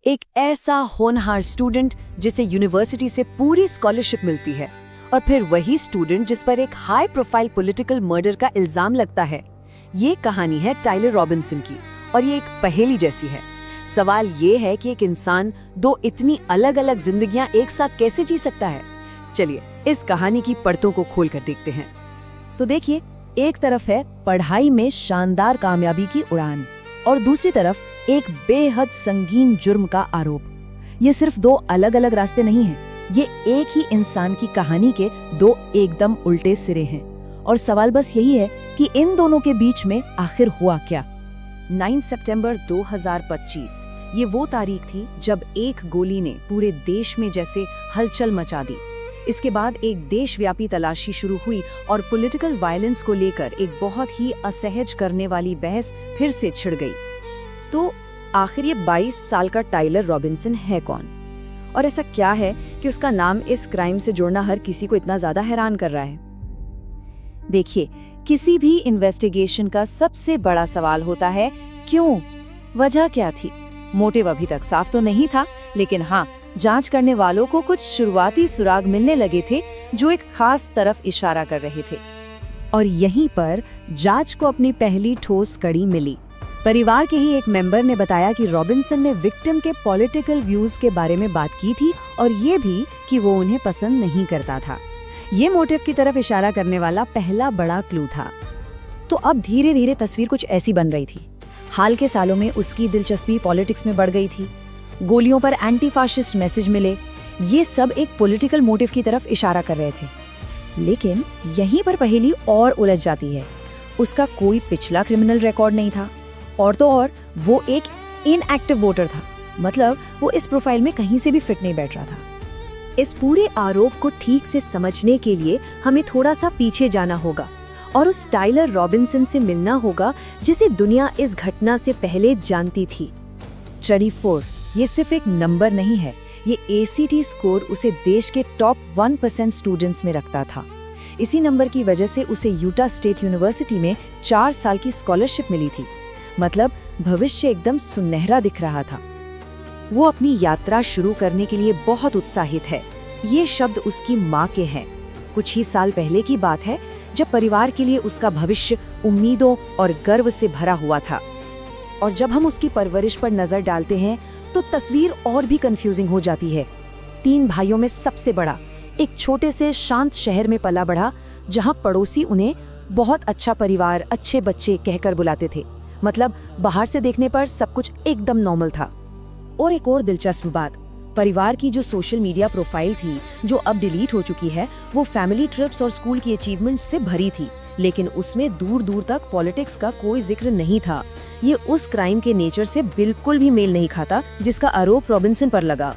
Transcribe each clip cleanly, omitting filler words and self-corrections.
एक ऐसा होनहार स्टूडेंट जिसे यूनिवर्सिटी से पूरी स्कॉलरशिप मिलती है, और फिर वही स्टूडेंट जिस पर एक हाई प्रोफाइल पॉलिटिकल मर्डर का इल्जाम लगता है। ये कहानी है टाइलर रॉबिन्सन की, और ये एक पहेली जैसी है। सवाल ये है कि एक इंसान दो इतनी अलग अलग जिंदगियां एक साथ कैसे जी सकता है। चलिए इस कहानी की परतों को खोल कर देखते हैं। तो देखिए, एक तरफ है पढ़ाई में शानदार कामयाबी की उड़ान और दूसरी तरफ एक बेहद संगीन जुर्म का आरोप। ये सिर्फ दो अलग अलग रास्ते नहीं हैं, ये एक ही इंसान की कहानी के दो एकदम उल्टे सिरे हैं। और सवाल बस यही है कि इन दोनों के बीच में आखिर हुआ क्या। 9 सितंबर 2025 ये वो तारीख थी जब एक गोली ने पूरे देश में जैसे हलचल मचा दी। इसके बाद एक देशव्यापी तलाशी शुरू हुई और पॉलिटिकल वायलेंस को लेकर एक बहुत ही असहज करने वाली बहस फिर से छिड़ गई। तो आखिर ये 22 साल का टाइलर रॉबिन्सन है कौन, और ऐसा क्या है कि उसका नाम इस क्राइम से जुड़ना हर किसी को इतना ज्यादा हैरान कर रहा है। देखिए, किसी भी इन्वेस्टिगेशन का सबसे बड़ा सवाल होता है क्यों, वजह क्या थी। मोटिव अभी तक साफ तो नहीं था, लेकिन हाँ, जांच करने वालों को कुछ शुरुआती सुराग मिलने लगे थे जो एक खास तरफ इशारा कर रहे थे। और यहीं पर जांच को अपनी पहली ठोस कड़ी मिली। परिवार के ही एक मेंबर ने बताया कि रॉबिन्सन ने विक्टिम के पॉलिटिकल व्यूज के बारे में बात की थी, और ये भी कि वो उन्हें पसंद नहीं करता था। ये मोटिव की तरफ इशारा करने वाला पहला बड़ा क्लू था। तो अब धीरे धीरे तस्वीर कुछ ऐसी बन रही थी। हाल के सालों में उसकी दिलचस्पी पॉलिटिक्स में बढ़ गई थी, गोलियों पर एंटी फाशिस्ट मैसेज मिले, ये सब एक पॉलिटिकल मोटिव की तरफ इशारा कर रहे थे। लेकिन यहीं पर पहेली और उलझ जाती है। उसका कोई पिछला क्रिमिनल रिकॉर्ड नहीं था, और तो और वो एक इनएक्टिव वोटर था, मतलब वो इस प्रोफाइल में कहीं से भी फिट नहीं बैठ रहा था। इस पूरे आरोप को ठीक से समझने के लिए हमें थोड़ा सा पीछे जाना होगा और उस टाइलर रॉबिन्सन से मिलना होगा जिसे दुनिया इस घटना से पहले जानती थी। 34 ये सिर्फ एक नंबर नहीं है, ये ACT स्कोर उसे देश के टॉप 1% स्टूडेंट्स में रखता था। इसी नंबर की वजह से उसे यूटा स्टेट यूनिवर्सिटी में 4 साल की स्कॉलरशिप मिली थी। मतलब भविष्य एकदम सुनहरा दिख रहा था। वो अपनी यात्रा शुरू करने के लिए बहुत उत्साहित है। ये शब्द उसकी माँ के हैं। कुछ ही साल पहले की बात है जब परिवार के लिए उसका भविष्य उम्मीदों और गर्व से भरा हुआ था। और जब हम उसकी परवरिश पर नजर डालते हैं तो तस्वीर और भी कंफ्यूजिंग हो जाती है। 3 भाइयों में सबसे बड़ा एक छोटे से शांत शहर में पला बढ़ा, जहां पड़ोसी उन्हें बहुत अच्छा परिवार, अच्छे बच्चे कहकर बुलाते थे। मतलब बाहर से देखने पर सब कुछ एकदम नॉर्मल था। और एक और दिलचस्प बात, परिवार की जो सोशल मीडिया प्रोफाइल थी, जो अब डिलीट हो चुकी है, वो फैमिली ट्रिप्स और स्कूल की अचीवमेंट्स से भरी थी, लेकिन उसमें दूर दूर तक पॉलिटिक्स का कोई जिक्र नहीं था। ये उस क्राइम के नेचर से बिल्कुल भी मेल नहीं खाता जिसका आरोप रॉबिन्सन पर लगा।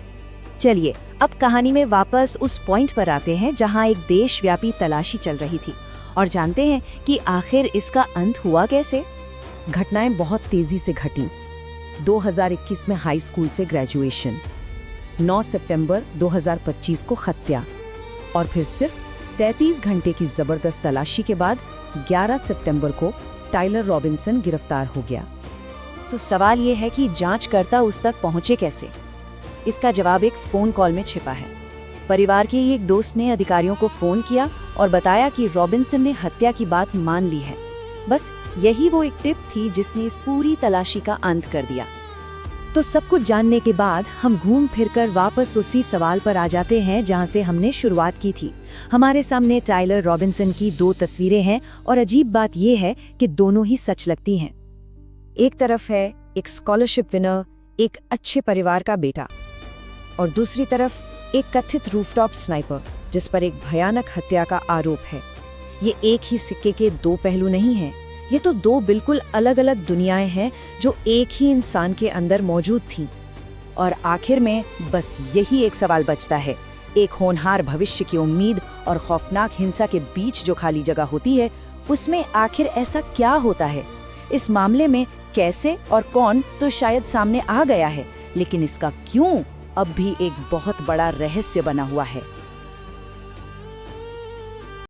चलिए अब कहानी में वापस उस पॉइंट पर आते हैं जहां एक देशव्यापी तलाशी चल रही थी, और जानते हैं कि आखिर इसका अंत हुआ कैसे। घटनाएं बहुत तेजी से घटी। 2021 में हाई स्कूल से ग्रेजुएशन, 9 सितंबर 2025 को हत्या, और फिर सिर्फ 33 घंटे की जबरदस्त तलाशी के बाद 11 सितंबर को टाइलर रॉबिन्सन गिरफ्तार हो गया। तो सवाल ये है कि जांचकर्ता उस तक पहुंचे कैसे। इसका जवाब एक फोन कॉल में छिपा है। परिवार के एक दोस्त ने अधिकारियों को फोन किया और बताया कि रॉबिन्सन ने हत्या की बात मान ली है। बस यही वो एक टिप थी जिसने इस पूरी तलाशी का अंत कर दिया। तो सब कुछ जानने के बाद हम घूम फिरकर वापस उसी सवाल पर आ जाते हैं जहां से हमने शुरुआत की थी। हमारे सामने टाइलर रॉबिन्सन की 2 तस्वीरें हैं, और अजीब बात यह है कि दोनों ही सच लगती हैं। एक तरफ है एक स्कॉलरशिप विनर, एक अच्छे परिवार का बेटा, और दूसरी तरफ एक कथित रूफटॉप स्नाइपर जिस पर एक भयानक हत्या का आरोप है। ये एक ही सिक्के के 2 पहलू नहीं हैं, ये तो 2 बिल्कुल अलग अलग दुनियाएं हैं जो एक ही इंसान के अंदर मौजूद थीं। और आखिर में बस यही एक सवाल बचता है, एक होनहार भविष्य की उम्मीद और खौफनाक हिंसा के बीच जो खाली जगह होती है, उसमें आखिर ऐसा क्या होता है। इस मामले में कैसे और कौन तो शायद सामने आ गया है, लेकिन इसका क्यों अब भी एक बहुत बड़ा रहस्य बना हुआ है।